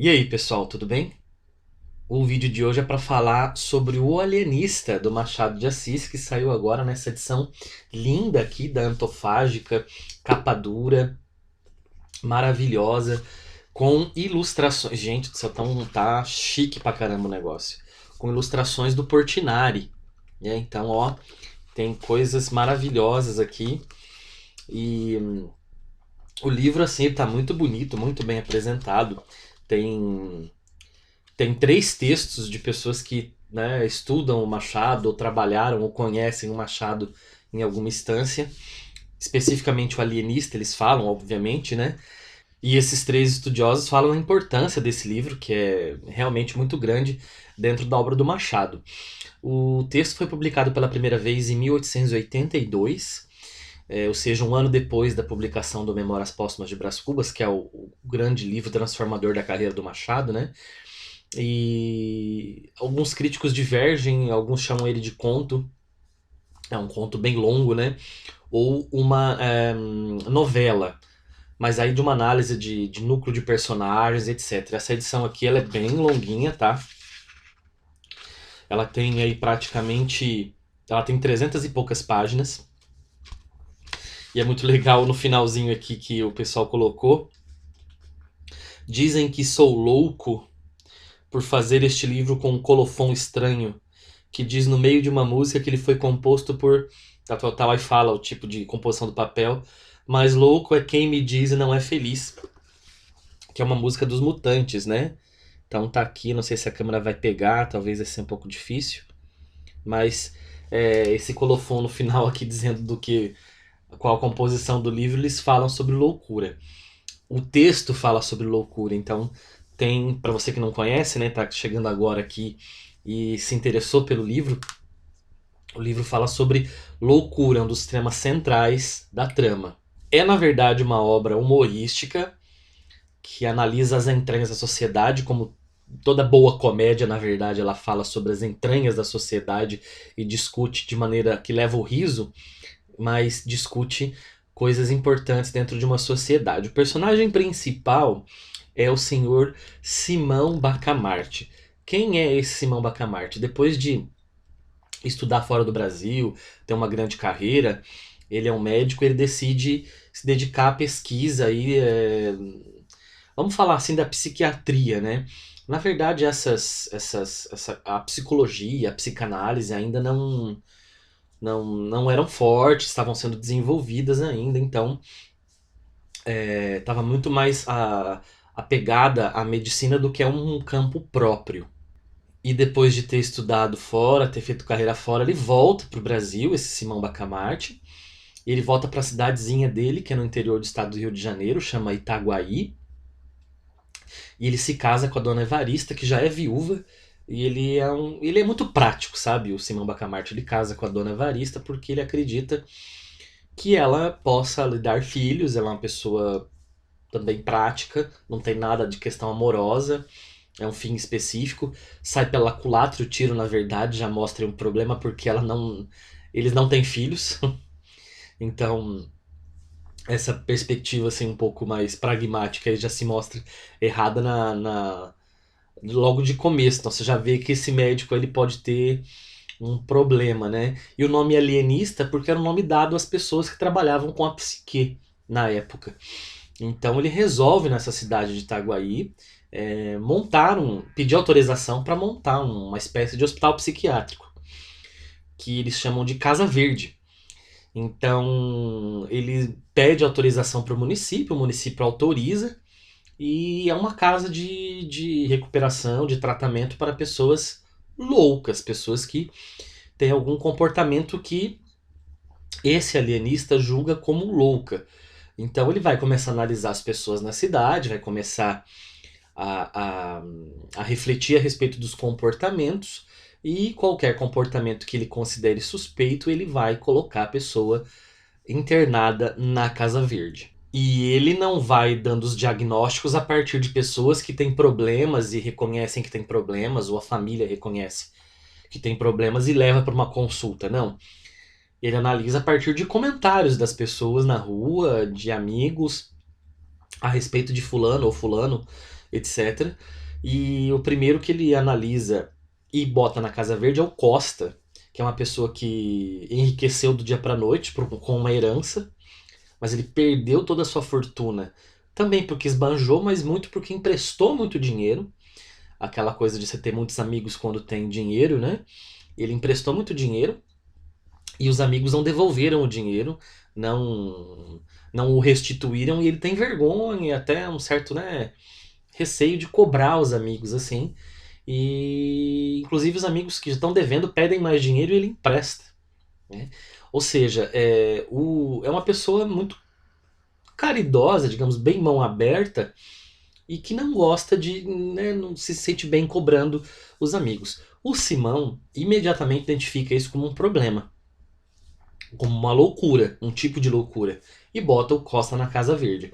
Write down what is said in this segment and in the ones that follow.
E aí, pessoal, tudo bem? O vídeo de hoje é para falar sobre O Alienista, do Machado de Assis, que saiu agora nessa edição linda aqui da Antofágica, capa dura, maravilhosa, com ilustrações. Gente do céu, tá chique pra caramba o negócio. Com ilustrações do Portinari. Né? Então, ó, tem coisas maravilhosas aqui. E o livro, assim, tá muito bonito, muito bem apresentado. Tem Tem três textos de pessoas que, né, estudam o Machado, ou trabalharam, ou conhecem o Machado em alguma instância. Especificamente o Alienista, eles falam, obviamente, né? E esses três estudiosos falam a importância desse livro, que é realmente muito grande dentro da obra do Machado. O texto foi publicado pela primeira vez em 1882, ou seja, um ano depois da publicação do Memórias Póstumas de Brás Cubas, que é o grande livro transformador da carreira do Machado, né? E alguns críticos divergem, alguns chamam ele de conto, é um conto bem longo, né? Ou uma novela, mas aí de uma análise de núcleo de personagens, etc. Essa edição aqui ela é bem longuinha, tá? Ela tem aí praticamente. Ela tem 300 e poucas páginas. E é muito legal no finalzinho aqui que o pessoal colocou. Dizem que sou louco por fazer este livro com um colofão estranho, que diz no meio de uma música que ele foi composto por. Tal, aí fala o tipo de composição do papel. Mas louco é quem me diz e não é feliz. Que é uma música dos Mutantes, né? Então tá aqui, não sei se a câmera vai pegar, talvez vai ser um pouco difícil. Mas esse colofão no final aqui dizendo do que. Qual a composição do livro, eles falam sobre loucura. O texto fala sobre loucura, então tem, para você que não conhece, né, tá chegando agora aqui e se interessou pelo livro, o livro fala sobre loucura, um dos temas centrais da trama. É, na verdade, uma obra humorística que analisa as entranhas da sociedade, como toda boa comédia, na verdade, ela fala sobre as entranhas da sociedade e discute de maneira que leva o riso, mas discute coisas importantes dentro de uma sociedade. O personagem principal é o senhor Simão Bacamarte. Quem é esse Simão Bacamarte? Depois de estudar fora do Brasil, ter uma grande carreira, ele é um médico, ele decide se dedicar à pesquisa e vamos falar assim da psiquiatria, né? Na verdade, a psicologia, a psicanálise ainda não eram fortes, estavam sendo desenvolvidas ainda, então estava muito mais apegada à medicina do que a um campo próprio. E depois de ter estudado fora, ter feito carreira fora, ele volta para o Brasil, esse Simão Bacamarte. Ele volta para a cidadezinha dele, que é no interior do estado do Rio de Janeiro, chama Itaguaí. E ele se casa com a dona Evarista, que já é viúva. E ele é muito prático, sabe? O Simão Bacamarte ele casa com a dona Evarista porque ele acredita que ela possa lhe dar filhos. Ela é uma pessoa também prática, não tem nada de questão amorosa, é um fim específico. Sai pela culatra, o tiro na verdade já mostra um problema porque eles não têm filhos. Então, essa perspectiva assim um pouco mais pragmática já se mostra errada logo de começo. Então você já vê que esse médico ele pode ter um problema, né? E o nome alienista porque era o nome dado às pessoas que trabalhavam com a psique na época. Então ele resolve nessa cidade de Itaguaí pedir autorização para montar uma espécie de hospital psiquiátrico, que eles chamam de Casa Verde. Então ele pede autorização para o município autoriza, e é uma casa de recuperação, de tratamento para pessoas loucas, pessoas que têm algum comportamento que esse alienista julga como louca. Então ele vai começar a analisar as pessoas na cidade, vai começar a, a, a refletir a respeito dos comportamentos, e qualquer comportamento que ele considere suspeito, ele vai colocar a pessoa internada na Casa Verde. E ele não vai dando os diagnósticos a partir de pessoas que têm problemas e reconhecem que têm problemas, ou a família reconhece que tem problemas e leva para uma consulta, não. Ele analisa a partir de comentários das pessoas na rua, de amigos, a respeito de fulano ou fulano etc. E o primeiro que ele analisa e bota na Casa Verde é o Costa, que é uma pessoa que enriqueceu do dia para noite com uma herança, mas ele perdeu toda a sua fortuna também porque esbanjou, mas muito porque emprestou muito dinheiro. Aquela coisa de você ter muitos amigos quando tem dinheiro, né? Ele emprestou muito dinheiro e os amigos não devolveram o dinheiro, não não o restituíram e ele tem vergonha e até um certo, né, receio de cobrar os amigos assim. E inclusive os amigos que estão devendo pedem mais dinheiro e ele empresta, né? Ou seja, é uma pessoa muito caridosa, digamos, bem mão aberta e que não gosta de, né, não se sente bem cobrando os amigos. O Simão imediatamente identifica isso como um problema, como uma loucura, um tipo de loucura, e bota o Costa na Casa Verde.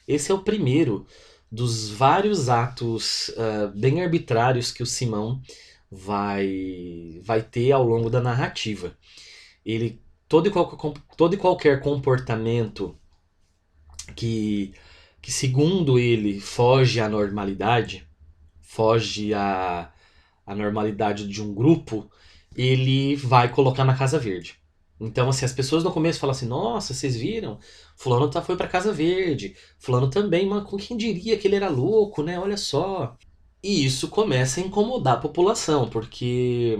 Esse é o primeiro dos vários atos bem arbitrários que o Simão vai ter ao longo da narrativa. Ele todo e qualquer comportamento que, que segundo ele foge à normalidade, foge à normalidade de um grupo, ele vai colocar na Casa Verde. Então, assim, as pessoas no começo falam assim: nossa, vocês viram? Fulano foi pra Casa Verde. Fulano também, mas com quem diria que ele era louco, né? Olha só. E isso começa a incomodar a população, porque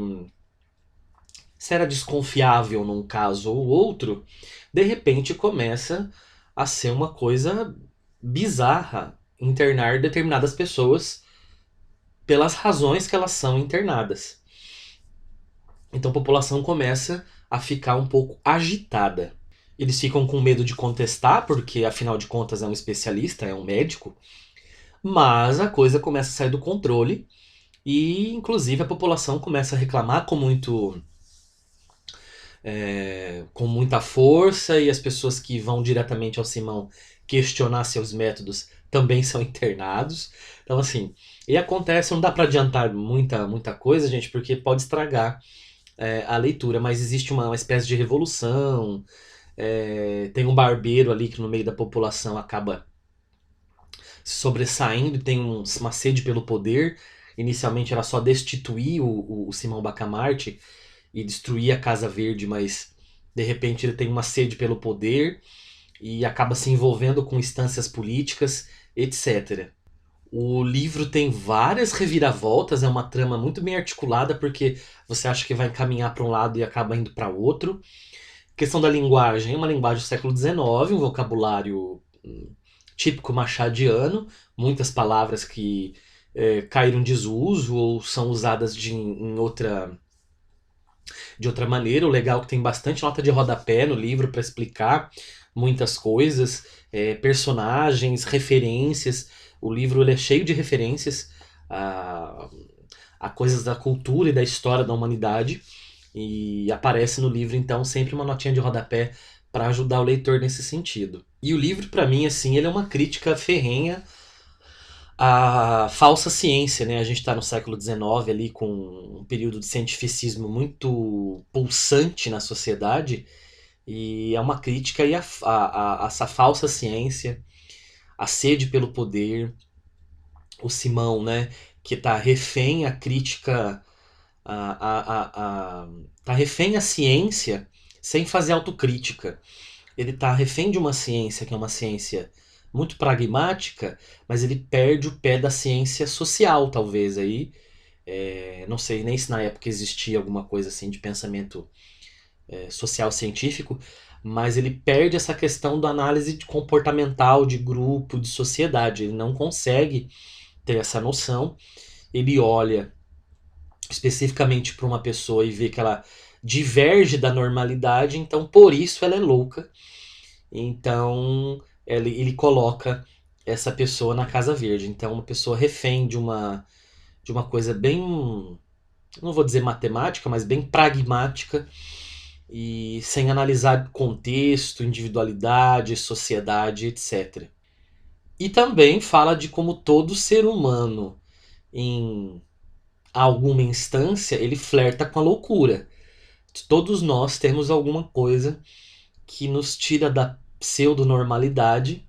se era desconfiável num caso ou outro, de repente começa a ser uma coisa bizarra internar determinadas pessoas pelas razões que elas são internadas. Então a população começa a ficar um pouco agitada. Eles ficam com medo de contestar, porque afinal de contas é um especialista, é um médico, mas a coisa começa a sair do controle e inclusive a população começa a reclamar com muita força e as pessoas que vão diretamente ao Simão questionar seus métodos também são internados. Então assim, e acontece, não dá para adiantar muita coisa, gente, porque pode estragar a leitura, mas existe uma espécie de revolução. Tem um barbeiro ali que no meio da população acaba se sobressaindo e tem uma sede pelo poder. Inicialmente era só destituir o Simão Bacamarte e destruir a Casa Verde, mas de repente ele tem uma sede pelo poder e acaba se envolvendo com instâncias políticas, etc. O livro tem várias reviravoltas, é uma trama muito bem articulada, porque você acha que vai caminhar para um lado e acaba indo para outro. Questão da linguagem, é uma linguagem do século XIX, um vocabulário típico machadiano, muitas palavras que caíram em desuso ou são usadas de outra maneira. O legal é que tem bastante nota de rodapé no livro para explicar muitas coisas, personagens, referências. O livro ele é cheio de referências a, a coisas da cultura e da história da humanidade. E aparece no livro, então, sempre uma notinha de rodapé para ajudar o leitor nesse sentido. E o livro, para mim, assim, ele é uma crítica ferrenha à falsa ciência, né? A gente está no século XIX ali com um período de cientificismo muito pulsante na sociedade e é uma crítica aí a essa falsa ciência, a sede pelo poder, o Simão, né? Que está refém à crítica, tá refém à ciência sem fazer autocrítica. Ele tá refém de uma ciência que é uma ciência muito pragmática, mas ele perde o pé da ciência social, talvez aí. Não sei nem se na época existia alguma coisa assim de pensamento social científico, mas ele perde essa questão da análise comportamental de grupo, de sociedade. Ele não consegue ter essa noção. Ele olha especificamente para uma pessoa e vê que ela diverge da normalidade, então por isso ela é louca. Então ele coloca essa pessoa na Casa Verde. Então uma pessoa refém de uma coisa bem, não vou dizer matemática, mas bem pragmática e sem analisar contexto, individualidade, sociedade, etc. E também fala de como todo ser humano, em alguma instância, ele flerta com a loucura. Todos nós temos alguma coisa que nos tira da pseudonormalidade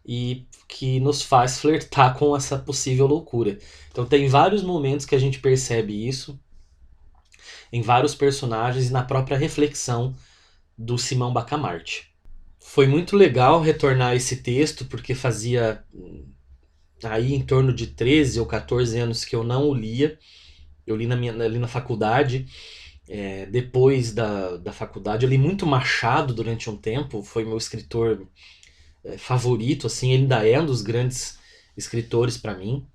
e que nos faz flertar com essa possível loucura. Então tem vários momentos que a gente percebe isso em vários personagens e na própria reflexão do Simão Bacamarte. Foi muito legal retornar esse texto, porque fazia aí em torno de 13 ou 14 anos que eu não o lia. Eu li ali na faculdade, depois da faculdade. Eu li muito Machado durante um tempo, foi meu escritor favorito, assim, ele ainda é um dos grandes escritores para mim.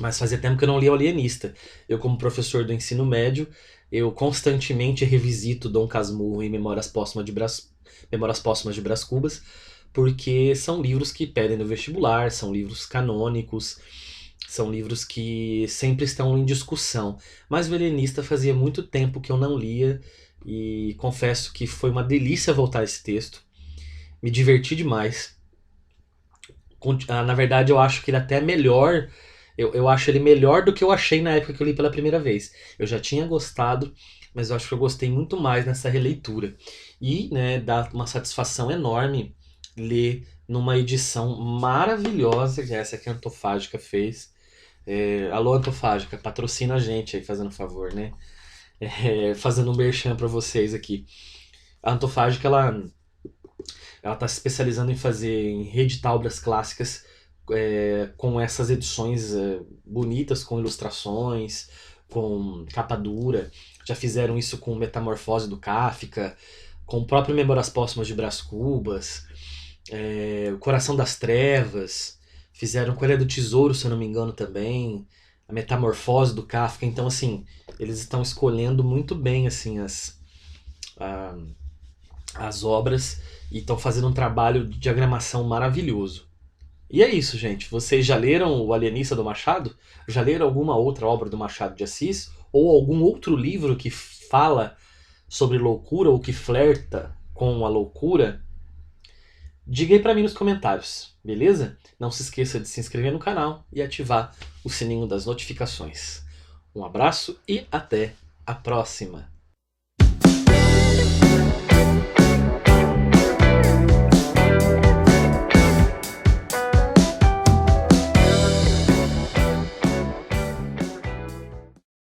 Mas fazia tempo que eu não lia o Alienista. Eu, como professor do ensino médio, eu constantemente revisito Dom Casmurro e Memórias Póstumas de Brás Cubas, porque são livros que pedem no vestibular, são livros canônicos, são livros que sempre estão em discussão. Mas o Alienista fazia muito tempo que eu não lia e confesso que foi uma delícia voltar a esse texto. Me diverti demais. Na verdade, eu acho que ele até é melhor. Eu acho ele melhor do que eu achei na época que eu li pela primeira vez. Eu já tinha gostado, mas eu acho que eu gostei muito mais nessa releitura. E, né, dá uma satisfação enorme ler numa edição maravilhosa, que é essa que a Antofágica fez. Alô, Antofágica, patrocina a gente aí, fazendo favor, né? Fazendo um merchan pra vocês aqui. A Antofágica, ela está se especializando em reeditar obras clássicas com essas edições bonitas, com ilustrações, com capa dura. Já fizeram isso com Metamorfose do Kafka, com o próprio Memórias Póstumas de Brás Cubas, O Coração das Trevas, fizeram com Ilha do Tesouro, se eu não me engano, também, a Metamorfose do Kafka. Então, assim, eles estão escolhendo muito bem assim as obras e estão fazendo um trabalho de diagramação maravilhoso. E é isso, gente. Vocês já leram O Alienista do Machado? Já leram alguma outra obra do Machado de Assis? Ou algum outro livro que fala sobre loucura ou que flerta com a loucura? Diga aí pra mim nos comentários, beleza? Não se esqueça de se inscrever no canal e ativar o sininho das notificações. Um abraço e até a próxima!